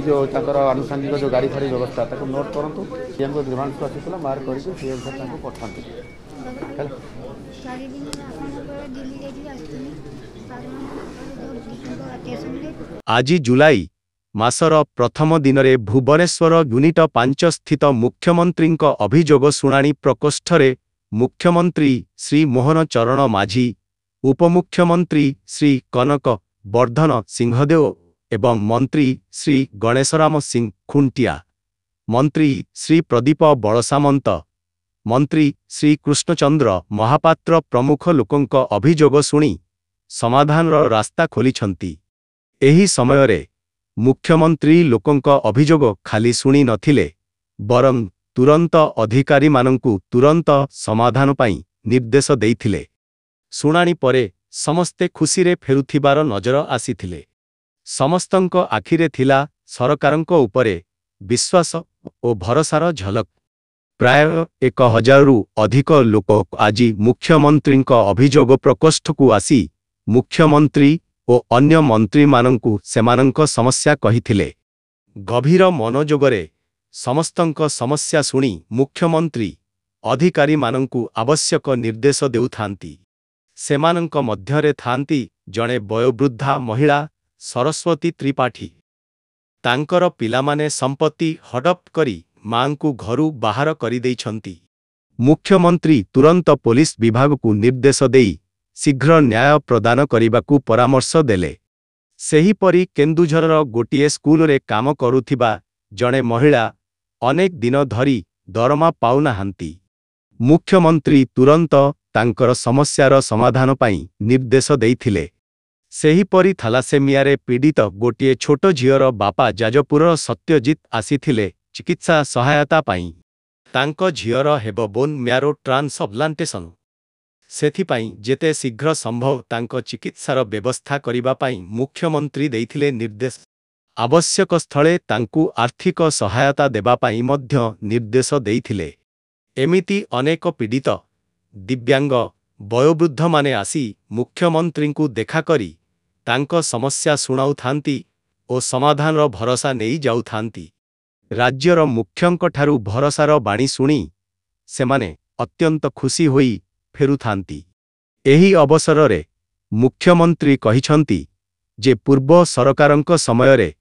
जो आनुषंगिक जो गाड़ी फाड़ी व्यवस्था ताको नोट करूँ सीएम को ग्रीवांस आसाला मार्क करके सीएम सर पठाते आज जुलाई मासर प्रथम दिन में भुवनेश्वर यूनिट 5 स्थित मुख्यमंत्री अभियोग शुणाणी प्रकोष्ठ रे मुख्यमंत्री श्री मोहन चरण माझी, उपमुख्यमंत्री श्री कनक वर्धन सिंहदेव एवं मंत्री श्री गणेशराम सिंह खुंटिया, मंत्री श्री प्रदीप बड़सामंत, मंत्री श्री कृष्णचंद्र महापात्र प्रमुख लोकंक अभियोग शुणी समाधान रास्ता खोलिछंती। एही समय रे मुख्यमंत्री लोकंक अभियोग खाली शुणी नथिले बरं तुरंत अधिकारी मानंकु तुरंत समाधान पाई निर्देश देइथिले। शुणाणी परे समस्ते खुशी रे फेरुथिबार नजर आसीथिले। समस्तंक आखिरे थिला सरकारंक उपरे विश्वास ओ भरोसार झलक। प्राय 1000 रु अधिक लोक आज मुख्यमंत्रींक अभियोग प्रकोष्ठ को आसी मुख्यमंत्री ओ अन्य मंत्री मानंकु सेमानंक समस्या कहिथिले। गभीर मनोजोगरे समस्तंक समस्या शुणी मुख्यमंत्री अधिकारी मानंकु आवश्यक निर्देश देउथांती। सेमानंक मध्यरे थांती जणे वयोवृद्धा महिला सरस्वती त्रिपाठी। तांकर पिलामाने संपत्ति हड़प करी मांकु घरु बाहर करी देइछंती। मुख्यमंत्री तुरंत पुलिस विभाग को निर्देश देई शीघ्र न्याय प्रदान करिबाकू परामर्श देले। सेहीपरि केन्दुझरर गोटिए स्कूल रे काम करुथिबा जणे महिला अनेक दिन धरी दरमा पाउनाहांती। मुख्यमंत्री तुरंत तांकर समस्यार समाधान पाई निर्देश देइथिले। सेहीपरि थैलासेमिया रे पीड़ित गोटिए छोट झियर बापा जाजपुरर सत्यजित आसीथिले चिकित्सा सहायता पाई। तांको झियर हेब बोन म्यारो ट्रांसप्लांटेशन। सेथिपाई जेते शीघ्र संभव तांको चिकित्सार व्यवस्था करिबा पाई मुख्यमंत्री देइथिले निर्देश। आवश्यक स्थले तांकु आर्थिक सहायता देबा पाई मध्य निर्देश देइथिले। एमिति अनेक पीड़ित दिव्यांग वयोवृद्ध माने आसी मुख्यमंत्रींकु देखा करी तांको समस्या शुणाउथांती ओ समाधानर भरोसा नेई जाउथांती। राज्यर मुख्यंकठारु भरोसार बाणी शुणी सेमाने अत्यंत खुशी होई फेरुथांती। एही अवसर रे मुख्यमंत्री कहिछंती जे पूर्व सरकारंक समय रे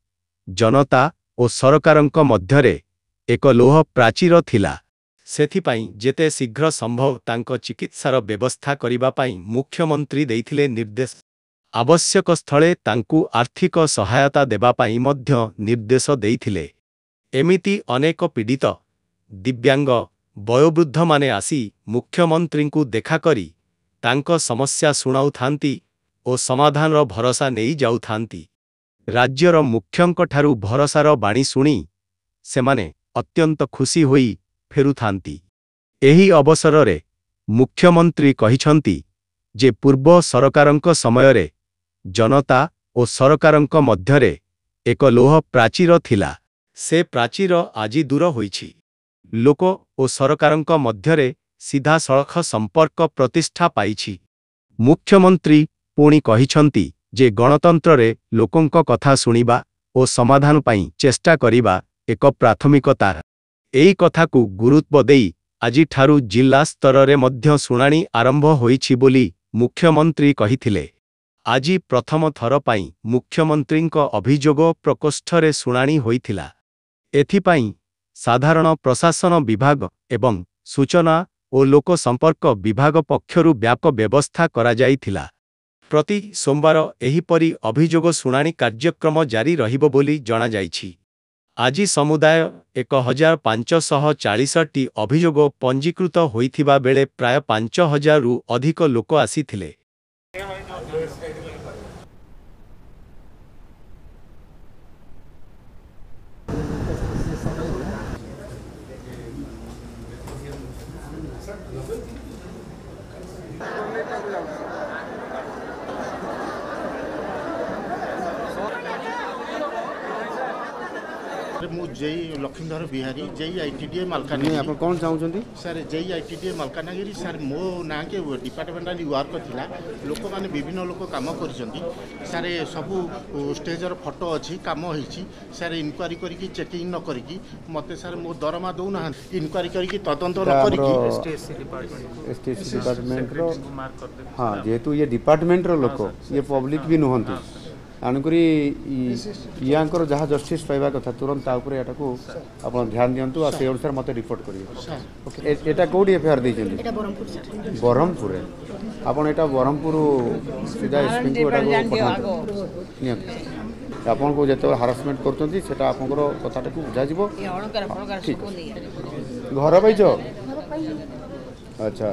जनता ओ सरकारंक मध्यरे एक लोह प्राचीर थिला। सेथिपाई जेते शीघ्र संभव तांको चिकित्सार व्यवस्था करिबा पाई मुख्यमंत्री देइथिले निर्देश। आवश्यक स्थले तांकु आर्थिक सहायता देबा पाई मध्य निर्देश देइथिले। एमिति अनेक पीड़ित दिव्यांग वयोवृद्ध माने आसी मुख्यमंत्रींकु देखा करी तांको समस्या शुणाउथांती ओ समाधानर भरोसा नेई जाउथांती। राज्यर मुख्यंकठारु भरोसार बाणी शुणी सेमाने अत्यंत खुशी होई फेरुथांती। एही अवसर रे मुख्यमंत्री कहिछंती जे पूर्व सरकारंक समय रे जनता ओ सरकारंक मध्यरे एक लोह प्राचीर थिला। से प्राचीर आजी दूर होईछि। लोक ओ सरकारंक मध्यरे सीधा सड़ख संपर्क प्रतिष्ठा पाइछि। मुख्यमंत्री पुणी कहिछंती जे गणतंत्र रे लोकंक कथा शुणिबा ओ समाधान पाई चेष्टा करिबा एक प्राथमिकता। एई कथा को गुरुत्व देई आजि ठारु जिल्ला स्तर रे मध्य शुणाणी आरंभ होईछि बोली मुख्यमंत्री कहिथिले। आजि प्रथम थर पाई मुख्यमंत्रींक अभियोग प्रकोष्ठ रे शुणाणी होइथिला। एथिपाई साधारण प्रशासन विभाग एवं सूचना और लोक संपर्क विभाग पक्षरु व्यापक व्यवस्था करा जाइथिला। प्रति सोमवार एहीपरि अभियोग शुणाणी कार्यक्रम जारी रहिबो बोली जणा जाइछि। आजि समुदाय 1540 अभियोग पंजीकृत होइथिबा बेले प्राय 5000 रु अधिक लोक आसीथिले। ମୁଁ JE Lakshmidhar Bihari JE ITDA नहीं मालकानगिरी आप कौन चाहते sir JE ITDA Malkangiri sir मो ना के डिपार्टमेंटाल वर्क थिला लोक माने विभिन्न लोक काम करिसंती सर सबू स्टेजर फोटो अच्छी काम होईची सर इनक्वारी करिकी चेकिंग न करिकी मते सर मो दरमा दउ ना इनक्वारी करिकी तदंत न करिकी एसटीएससी डिपार्टमेंट रो हाँ जेहेतु ये डिपार्टमेंट रो लोक ये पब्लिक भी नुहंती आणुकरी यांकर जहाँ जस्टिस पाइबा कथा तुरंत ताऊपर एटाको आपण ध्यान दियंतु आ से अनुसार मते रिपोर्ट करिए ओके एटा कोडी एफआईआर दैछन এটা বহরমপুর স্যার बरहमपुर रे आपण एटा बरहमपुर सीधा एसपी को एटा पठान नियंत आपण को जेते हारासमेंट करतंती सेटा आपनकर कथाटा को बुझा जिवो এই অলঙ্কার ফলঙ্কার ঠিক। সব নেই घर पाइछ अच्छा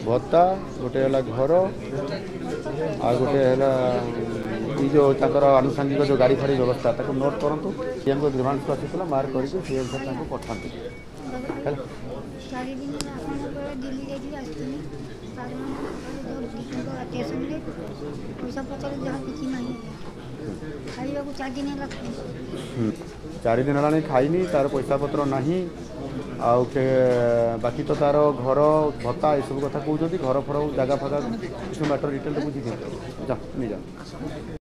भत्ता गोटे है घर आ गोटे है जो ताकर आनुषंगिक जो गाड़ी फाड़ी व्यवस्था ताको नोट करूँ सीएम को ग्रीवांस को आसीला मार्क करके सीएम सर पठाते है चारि दिन आपन दिल्ली जाइए आसती स्टेशन में पैसा पचार जहाँ किसी नहीं खाइबा को 4 दिन है 4 दिन है खाईनी तार पैसा पत्र नहीं आउ के बाकी तो तार घर भत्ता ये सब कथा कहते घर फर जगह फगा किसी मैटर डिटेल बुझी जा नहीं जा